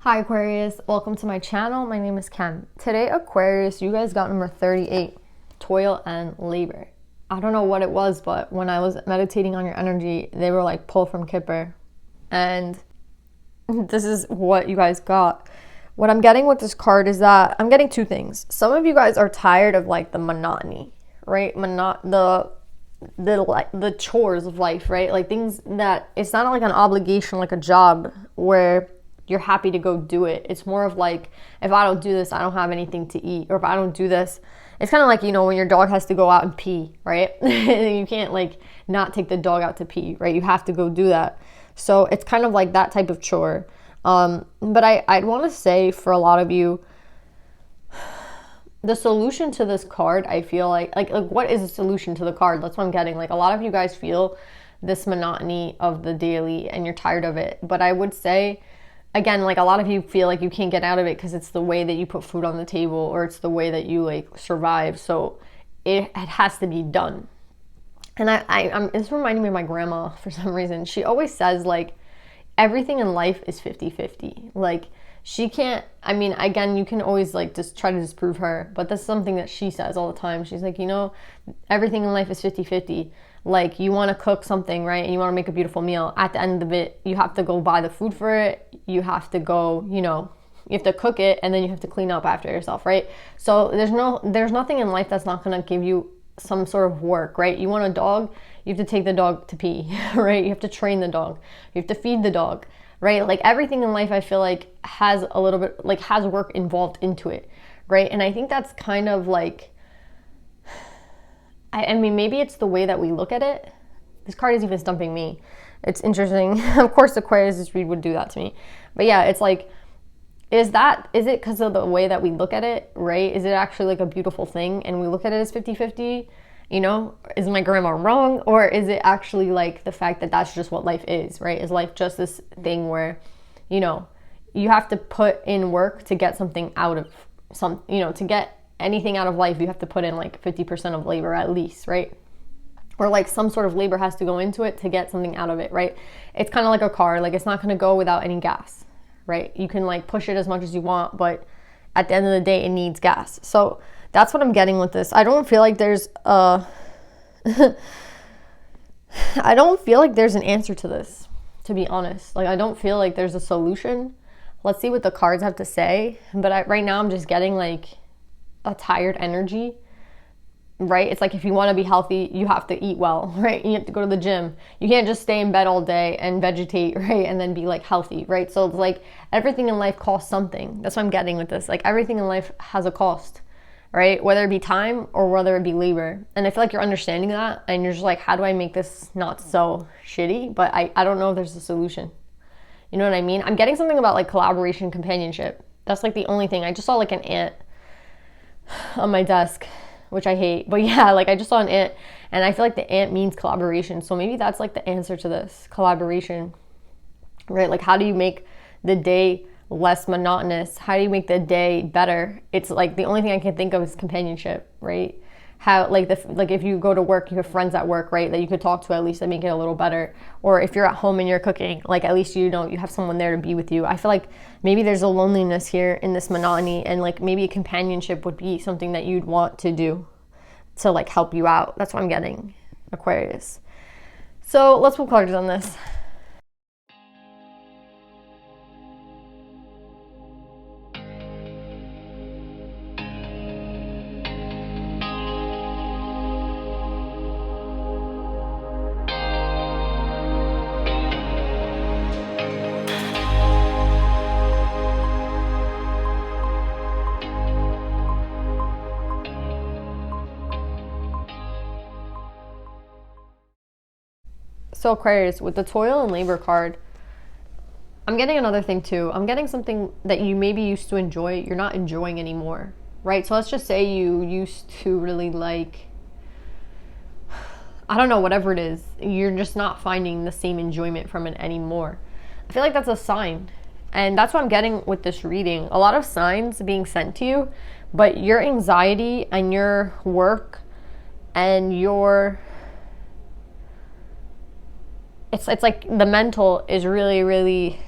Hi Aquarius, welcome to my channel. My name is Ken. Today Aquarius, you guys got number 38, toil and labor. I don't know what it was, but when I was meditating on your energy, they were like pull from Kipper. And this is what you guys got. What I'm getting with this card is that I'm getting two things. Some of you guys are tired of like the monotony, right? The chores of life, right? Like things that it's not like an obligation, like a job where you're happy to go do it. It's more of like, if I don't do this, I don't have anything to eat. Or if I don't do this, it's kind of like, you know, when your dog has to go out and pee, right? You can't like not take the dog out to pee, right? You have to go do that. So it's kind of like that type of chore. But I'd want to say for a lot of you, the solution to this card, I feel like what is the solution to the card? That's what I'm getting. Like a lot of you guys feel this monotony of the daily and you're tired of it. But I would say, again, like a lot of you feel like you can't get out of it because it's the way that you put food on the table or it's the way that you like survive. So it has to be done. And it's reminding me of my grandma for some reason. She always says like everything in life is 50-50. Like she can't, I mean, again, you can always like just try to disprove her, but that's something that she says all the time. She's like, you know, everything in life is 50-50. Like you want to cook something, right? And you want to make a beautiful meal. At the end of it, you have to go buy the food for it. You have to go, you know, you have to cook it and then you have to clean up after yourself, right? So there's nothing in life that's not going to give you some sort of work, right? You want a dog, you have to take the dog to pee, right? You have to train the dog. You have to feed the dog, right? Like everything in life I feel like has a little bit, like has work involved into it, right? And I think that's kind of like, I mean, maybe it's the way that we look at it. This card is even stumping me. It's interesting. Of course, Aquarius' read would do that to me. But yeah, it's like, is it because of the way that we look at it, right? Is it actually like a beautiful thing and we look at it as 50-50? You know, is my grandma wrong? Or is it actually like the fact that that's just what life is, right? Is life just this thing where, you know, you have to put in work to get something out of to get anything out of life, you have to put in like 50% of labor at least, right? Or like some sort of labor has to go into it to get something out of it, right? It's kind of like a car, like it's not going to go without any gas, right? You can like push it as much as you want, but at the end of the day, it needs gas. So that's what I'm getting with this. I don't feel like there's I don't feel like there's an answer to this, to be honest. Like I don't feel like there's a solution. Let's see what the cards have to say. But right now I'm just getting like a tired energy, right? It's like if you want to be healthy, you have to eat well, right? You have to go to the gym. You can't just stay in bed all day and vegetate, right? And then be like healthy, right? So it's like everything in life costs something. That's what I'm getting with this. Like everything in life has a cost, right? Whether it be time or whether it be labor. And I feel like you're understanding that and you're just like, how do I make this not so shitty? But I don't know if there's a solution. You know what I mean? I'm getting something about like collaboration, companionship. That's like the only thing. I just saw like an ant on my desk, which I hate, but yeah, like I just saw an ant and I feel like the ant means collaboration. So maybe that's like the answer to this, collaboration, right? Like how do you make the day less monotonous? How do you make the day better? It's like the only thing I can think of is companionship, right? How like if you go to work, you have friends at work, right, that you could talk to at least, that make it a little better. Or if you're at home and you're cooking, like at least you know you have someone there to be with you. I feel like maybe there's a loneliness here in this monotony, and like maybe a companionship would be something that you'd want to do to like help you out. That's what I'm getting, Aquarius. So let's pull cards on this. So Aquarius, with the toil and labor card, I'm getting another thing too. I'm getting something that you maybe used to enjoy, you're not enjoying anymore, right? So let's just say you used to really like, I don't know, whatever it is, you're just not finding the same enjoyment from it anymore. I feel like that's a sign. And that's what I'm getting with this reading. A lot of signs being sent to you, but your anxiety and your work and your it's like the mental is really, really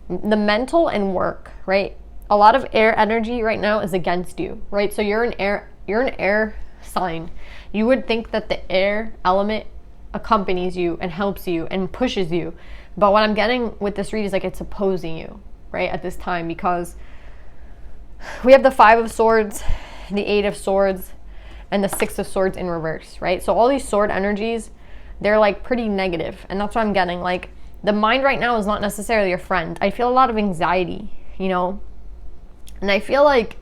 the mental and work, right? A lot of air energy right now is against you, right? So you're an air sign. You would think that the air element accompanies you and helps you and pushes you. But what I'm getting with this read is like it's opposing you, right, at this time, because we have the 5 of Swords, the 8 of Swords, and the 6 of Swords in reverse, right? So all these sword energies, they're like pretty negative, and that's what I'm getting. Like the mind right now is not necessarily a friend. I feel a lot of anxiety, you know, and I feel like,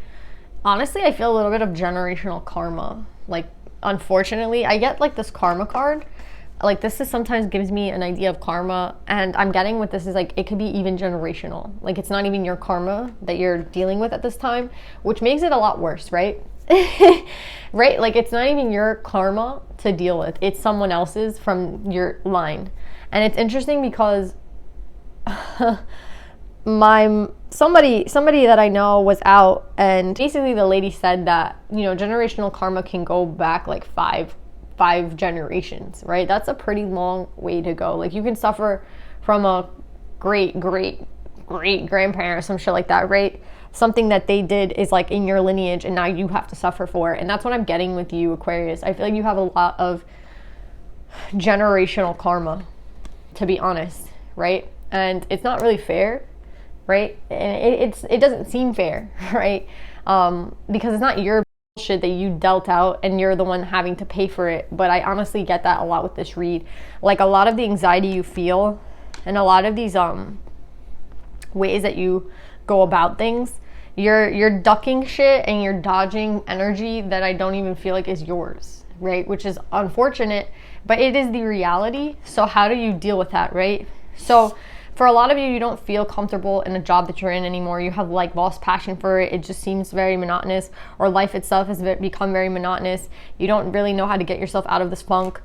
honestly, I feel a little bit of generational karma. Like, unfortunately, I get like this karma card. Like this is sometimes gives me an idea of karma, and I'm getting with this is like it could be even generational. Like it's not even your karma that you're dealing with at this time, which makes it a lot worse, right? Right? Like it's not even your karma to deal with. It's someone else's from your line. And it's interesting because somebody that I know was out, and basically the lady said that, you know, generational karma can go back like five generations, right? That's a pretty long way to go. Like you can suffer from a great grandparent or some shit like that, right? Something that they did is like in your lineage, and now you have to suffer for it. And that's what I'm getting with you, Aquarius. I feel like you have a lot of generational karma, to be honest, right? And it's not really fair, right? And it doesn't seem fair, right? Because it's not your shit that you dealt out and you're the one having to pay for it. But I honestly get that a lot with this read. Like a lot of the anxiety you feel and a lot of these ways that you go about things, you're ducking shit and you're dodging energy that I don't even feel like is yours, right? Which is unfortunate, but it is the reality. So how do you deal with that, right? So for a lot of you, you don't feel comfortable in a job that you're in anymore. You have like lost passion for it. It just seems very monotonous, or life itself has become very monotonous. You don't really know how to get yourself out of this funk.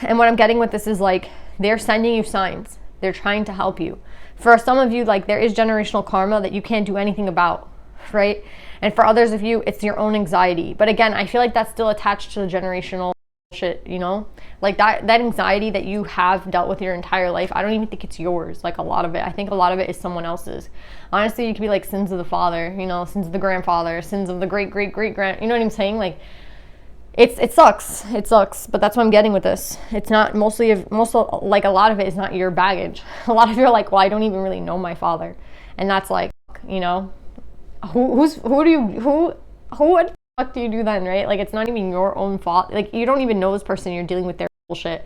And what I'm getting with this is like they're sending you signs. They're trying to help you. For some of you, like there is generational karma that you can't do anything about, right? And for others of you, it's your own anxiety. But again, I feel like that's still attached to the generational shit, you know? Like that anxiety that you have dealt with your entire life, I don't even think it's yours. Like a lot of it, I think a lot of it is someone else's. Honestly, you could be like sins of the father, you know, sins of the grandfather, sins of the great grand, you know what I'm saying? Like it sucks, but that's what I'm getting with this. It's not most like a lot of it is not your baggage. A lot of you are like, well, I don't even really know my father, and that's like, you know, what the fuck do you do then, right? Like it's not even your own fault. Like you don't even know this person. You're dealing with their bullshit.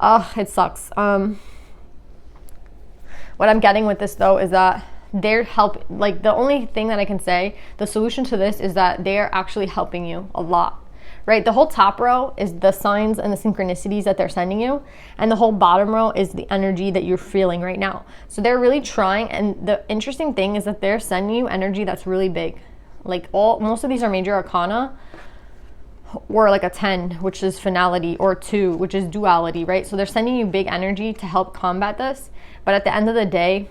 It sucks. What I'm getting with this though is that they're like the only thing that I can say, the solution to this is that they're actually helping you a lot. Right? The whole top row is the signs and the synchronicities that they're sending you. And the whole bottom row is the energy that you're feeling right now. So they're really trying. And the interesting thing is that they're sending you energy that's really big. Like most of these are major arcana, or like a 10, which is finality, or 2, which is duality, right? So they're sending you big energy to help combat this. But at the end of the day,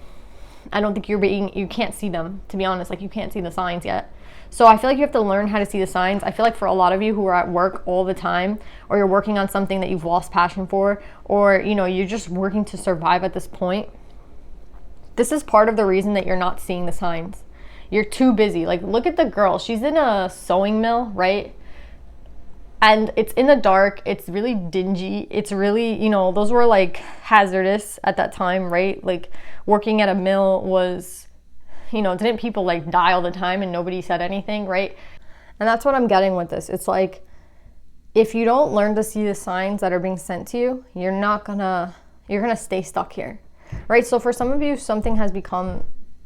I don't think you can't see them, to be honest. Like you can't see the signs yet. So I feel like you have to learn how to see the signs. I feel like for a lot of you who are at work all the time, or you're working on something that you've lost passion for, or you know, you're just working to survive at this point, this is part of the reason that you're not seeing the signs. You're too busy. Like look at the girl. She's in a sewing mill, right? And it's in the dark. It's really dingy. It's really, you know, those were like hazardous at that time, right? Like working at a mill was, you know, didn't people like die all the time and nobody said anything, right? And that's what I'm getting with this. It's like, if you don't learn to see the signs that are being sent to you, you're gonna stay stuck here, right? So for some of you, something has become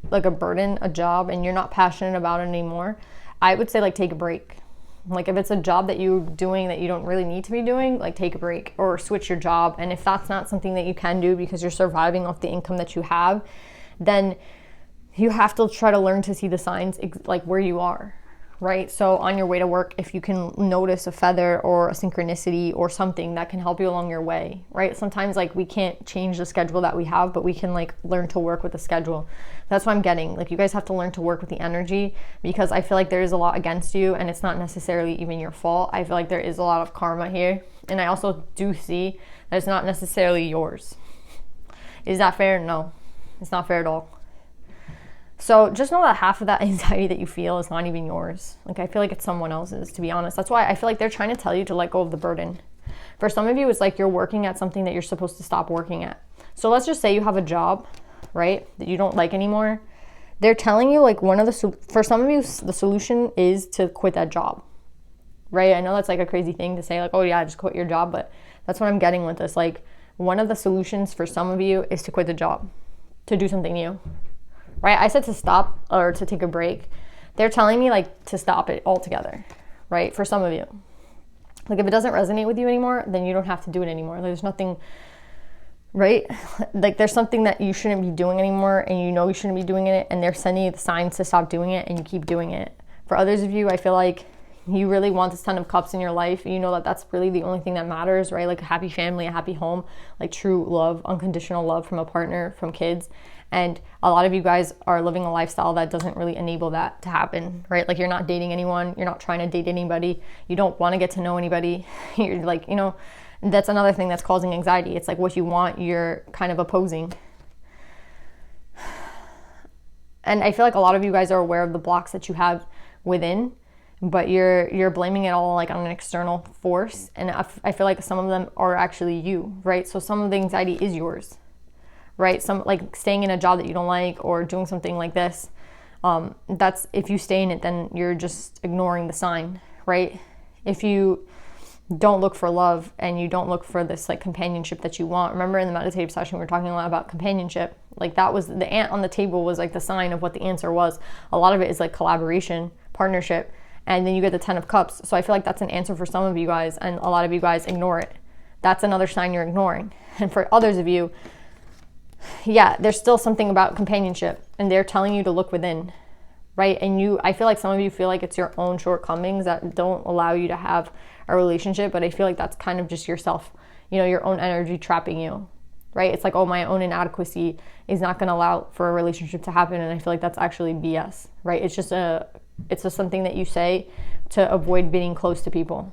like a burden, a job, and you're not passionate about it anymore. I would say like take a break. Like if it's a job that you're doing that you don't really need to be doing, like take a break or switch your job. And if that's not something that you can do because you're surviving off the income that you have, then you have to try to learn to see the signs like where you are, right? So on your way to work, if you can notice a feather or a synchronicity or something that can help you along your way, right? Sometimes like we can't change the schedule that we have, but we can like learn to work with the schedule. That's what I'm getting. Like you guys have to learn to work with the energy, because I feel like there is a lot against you and it's not necessarily even your fault. I feel like there is a lot of karma here. And I also do see that it's not necessarily yours. Is that fair? No, it's not fair at all. So just know that half of that anxiety that you feel is not even yours. Like, I feel like it's someone else's, to be honest. That's why I feel like they're trying to tell you to let go of the burden. For some of you, it's like you're working at something that you're supposed to stop working at. So let's just say you have a job, right, that you don't like anymore. They're telling you, like, for some of you, the solution is to quit that job, right? I know that's like a crazy thing to say, like, oh yeah, just quit your job, but that's what I'm getting with this. Like, one of the solutions for some of you is to quit the job, to do something new, right? I said to stop or to take a break. They're telling me, like, to stop it altogether, right? For some of you. Like, if it doesn't resonate with you anymore, then you don't have to do it anymore. There's nothing, right? Like, there's something that you shouldn't be doing anymore, and you know you shouldn't be doing it, and they're sending you the signs to stop doing it, and you keep doing it. For others of you, I feel like you really want this Ten of Cups in your life. You know that that's really the only thing that matters, right? Like a happy family, a happy home, like true love, unconditional love from a partner, from kids. And a lot of you guys are living a lifestyle that doesn't really enable that to happen, right? Like, you're not dating anyone. You're not trying to date anybody. You don't want to get to know anybody. You're like, you know, that's another thing that's causing anxiety. It's like what you want, you're kind of opposing. And I feel like a lot of you guys are aware of the blocks that you have within, but you're blaming it all like on an external force. And I feel like some of them are actually you, right? So some of the anxiety is yours, right? Some, like, staying in a job that you don't like or doing something like this. That's, if you stay in it, then you're just ignoring the sign, right? If you don't look for love and you don't look for this, like, companionship that you want. Remember in the meditative session, we were talking a lot about companionship. Like, that was the ant on the table was like the sign of what the answer was. A lot of it is like collaboration, partnership, and then you get the 10 of Cups. So I feel like that's an answer for some of you guys, and a lot of you guys ignore it. That's another sign you're ignoring. And for others of you, yeah, there's still something about companionship, and they're telling you to look within, right? And I feel like some of you feel like it's your own shortcomings that don't allow you to have a relationship, but I feel like that's kind of just yourself, you know, your own energy trapping you, right? It's like, oh, my own inadequacy is not going to allow for a relationship to happen, and I feel like that's actually BS, right? It's just something that you say to avoid being close to people.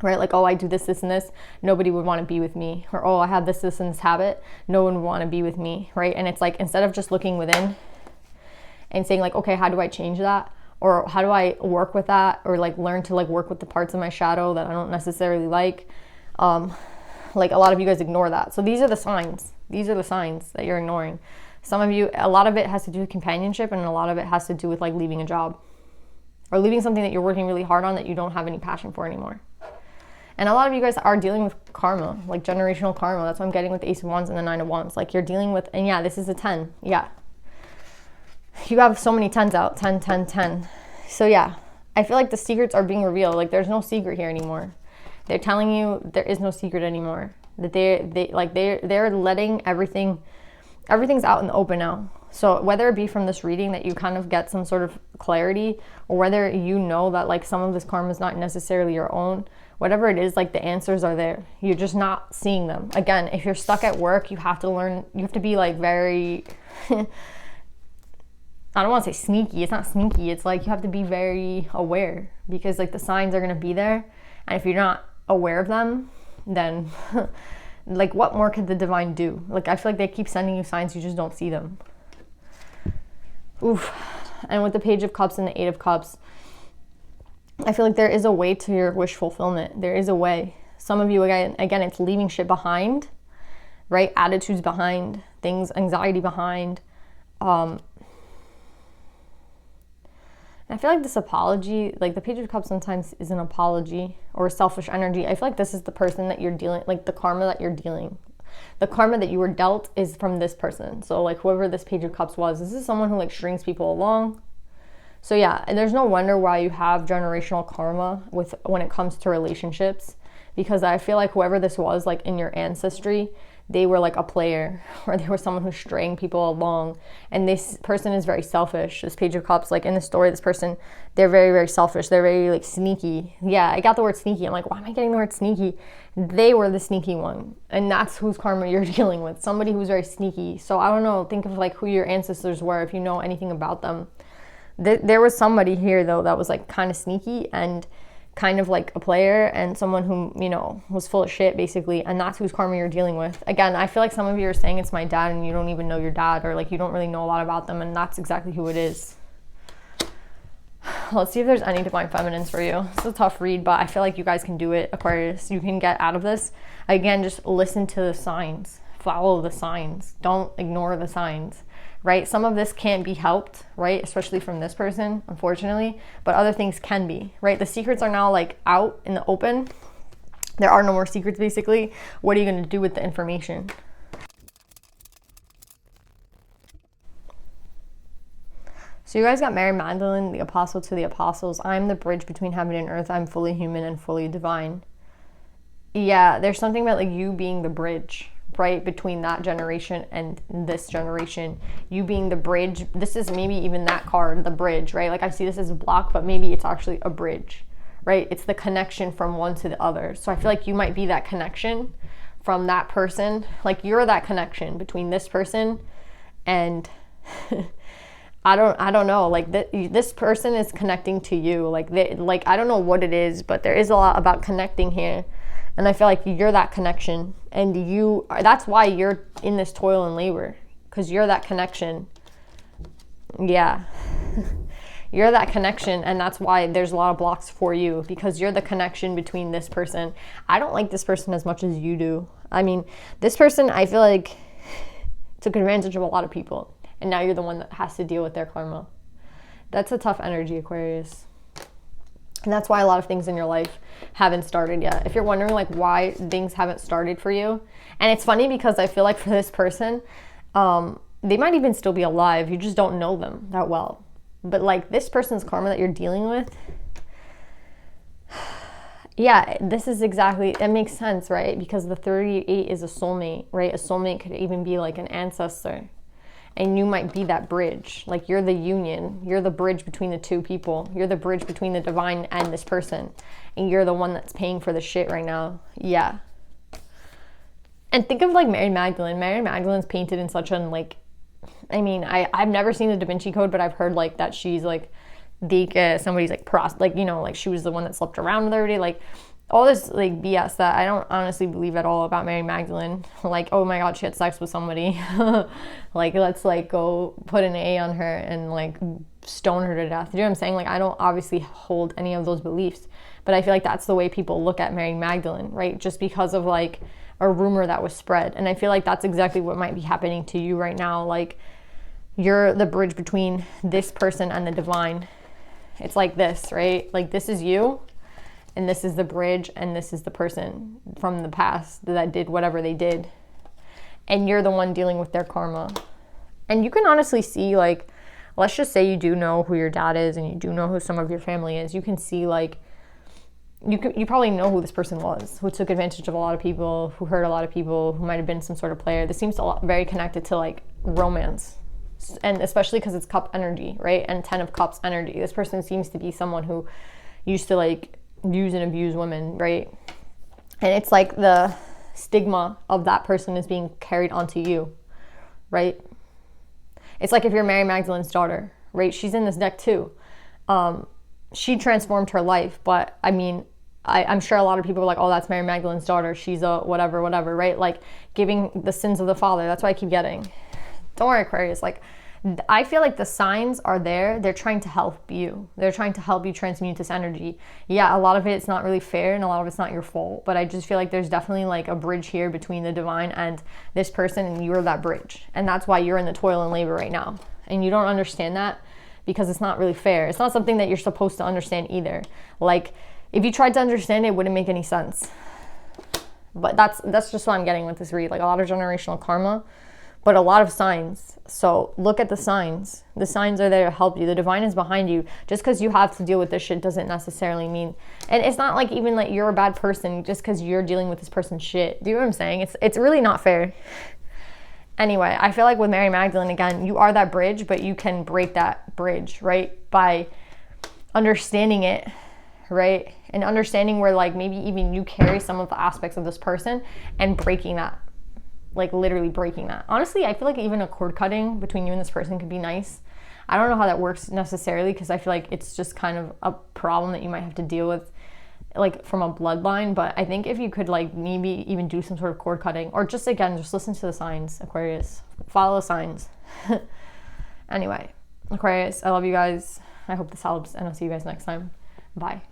Right? Like, oh, I do this, and this, nobody would want to be with me. Or, oh, I have this, and this habit, no one would want to be with me, right? And it's like, instead of just looking within and saying, like, okay, how do I change that? Or how do I work with that? Or, like, learn to, like, work with the parts of my shadow that I don't necessarily like. Like, a lot of you guys ignore that. So these are the signs. These are the signs that you're ignoring. Some of you, a lot of it has to do with companionship, and a lot of it has to do with, like, leaving a job. Or leaving something that you're working really hard on that you don't have any passion for anymore. And a lot of you guys are dealing with karma, like generational karma. That's what I'm getting with the Ace of Wands and the 9 of Wands. Like, you're dealing with, and yeah, this is a 10. Yeah. You have so many 10s out. 10, 10, 10. So yeah, I feel like the secrets are being revealed. Like, there's no secret here anymore. They're telling you there is no secret anymore. That they're letting everything's out in the open now. So whether it be from this reading that you kind of get some sort of clarity, or whether you know that, like, some of this karma is not necessarily your own, whatever it is, like, the answers are there. You're just not seeing them. Again, if you're stuck at work, you have to learn, you have to be, like, very, I don't want to say sneaky. It's not sneaky. It's like you have to be very aware, because, like, the signs are going to be there. And if you're not aware of them, then like, what more could the divine do? Like, I feel like they keep sending you signs, you just don't see them. Oof. And with the Page of Cups and the 8 of Cups, I feel like there is a way to your wish fulfillment. There is a way. Some of you, again, it's leaving shit behind, right? Attitudes behind, things, anxiety behind. I feel like this apology, like the Page of Cups sometimes is an apology or a selfish energy. I feel like this is the person that you're dealing, like the karma that you're dealing. The karma that you were dealt is from this person. So, like, whoever this Page of Cups was, this is someone who, like, strings people along. So yeah, and there's no wonder why you have generational karma when it comes to relationships, because I feel like whoever this was, like, in your ancestry, they were like a player, or they were someone who's straying people along, and this person is very selfish. This Page of Cups, like in the story, this person, they're very, very selfish. They're very, like, sneaky. Yeah, I got the word sneaky. I'm like, why am I getting the word sneaky? They were the sneaky one, and that's whose karma you're dealing with. Somebody who's very sneaky. So I don't know, think of, like, who your ancestors were, if you know anything about them. There was somebody here, though, that was, like, kind of sneaky, and kind of like a player and someone who, you know, was full of shit basically, and that's whose karma you're dealing with. Again, I feel like some of you are saying it's my dad and you don't even know your dad, or like you don't really know a lot about them, and that's exactly who it is. Let's see if there's any divine feminines for you. It's a tough read, but I feel like you guys can do it, Aquarius. You can get out of this. Again, just listen to the signs. Follow the signs. Don't ignore the signs, right? Some of this can't be helped, right? Especially from this person, unfortunately, but other things can be, right? The secrets are now like out in the open. There are no more secrets, basically. What are you going to do with the information? So you guys got Mary Magdalene, the apostle to the apostles. I'm the bridge between heaven and earth. I'm fully human and fully divine. Yeah, there's something about like you being the bridge, right, between that generation and this generation. You being the bridge. This is maybe even that card, the bridge, right? Like I see this as a block, but maybe it's actually a bridge, right? It's the connection from one to the other. So I feel like you might be that connection from that person. Like you're that connection between this person and I don't know, like this person is connecting to you. Like I don't know what it is, but there is a lot about connecting here. And I feel like you're that connection, and that's why you're in this toil and labor, because you're that connection. Yeah. You're that connection, and that's why there's a lot of blocks for you, because you're the connection between this person. I don't like this person as much as you do. I mean, this person, I feel like, took advantage of a lot of people, and now you're the one that has to deal with their karma. That's a tough energy, Aquarius. And that's why a lot of things in your life haven't started yet. If you're wondering like why things haven't started for you, and it's funny because I feel like for this person, they might even still be alive. You just don't know them that well. But like this person's karma that you're dealing with, yeah, this is exactly, it makes sense, right? Because the 38 is a soulmate, right? A soulmate could even be like an ancestor. And you might be that bridge. Like you're the union. You're the bridge between the two people. You're the bridge between the divine and this person. And you're the one that's paying for the shit right now. Yeah. And think of like Mary Magdalene. Mary Magdalene's painted in such an like, I mean, I've never seen the Da Vinci Code, but I've heard like that she's like somebody's like like, you know, like she was the one that slept around with everybody. Like all this like BS that I don't honestly believe at all about Mary Magdalene. Like, oh my God, she had sex with somebody. Like, let's like go put an A on her and like stone her to death. You know what I'm saying? Like, I don't obviously hold any of those beliefs, but I feel like that's the way people look at Mary Magdalene, right? Just because of like a rumor that was spread. And I feel like that's exactly what might be happening to you right now. Like, you're the bridge between this person and the divine. It's like this, right? Like, this is you. And this is the bridge, and this is the person from the past that did whatever they did. And you're the one dealing with their karma. And you can honestly see, like, let's just say you do know who your dad is and you do know who some of your family is. You can see, like, you probably know who this person was, who took advantage of a lot of people, who hurt a lot of people, who might have been some sort of player. This seems very connected to, like, romance. And especially because it's cup energy, right? And 10 of cups energy. This person seems to be someone who used to, like, use and abuse women, right? And it's like the stigma of that person is being carried onto you, right? It's like if you're Mary Magdalene's daughter, right? She's in this deck too. She transformed her life, but I mean, I'm sure a lot of people are like, oh, that's Mary Magdalene's daughter. She's a whatever, right? Like giving the sins of the father. That's what I keep getting. Don't worry, Aquarius. Like, I feel like the signs are there. They're trying to help you. They're trying to help you transmute this energy. Yeah, a lot of it's not really fair and a lot of it's not your fault, but I just feel like there's definitely like a bridge here between the divine and this person, and you're that bridge. And that's why you're in the toil and labor right now. And you don't understand that because it's not really fair. It's not something that you're supposed to understand either. Like, if you tried to understand it, it wouldn't make any sense. But that's just what I'm getting with this read. Like a lot of generational karma, but a lot of signs. So look at the signs. The signs are there to help you. The divine is behind you. Just because you have to deal with this shit doesn't necessarily mean, and it's not like even like you're a bad person just because you're dealing with this person's shit. Do you know what I'm saying? It's really not fair. Anyway, I feel like with Mary Magdalene, again, you are that bridge, but you can break that bridge, right? By understanding it, right? And understanding where like maybe even you carry some of the aspects of this person and breaking that. Like literally breaking that. Honestly, I feel like even a cord cutting between you and this person could be nice. I don't know how that works necessarily because I feel like it's just kind of a problem that you might have to deal with like from a bloodline, but I think if you could like maybe even do some sort of cord cutting, or just again, just listen to the signs, Aquarius. Follow the signs. Anyway, Aquarius, I love you guys. I hope this helps, and I'll see you guys next time. Bye.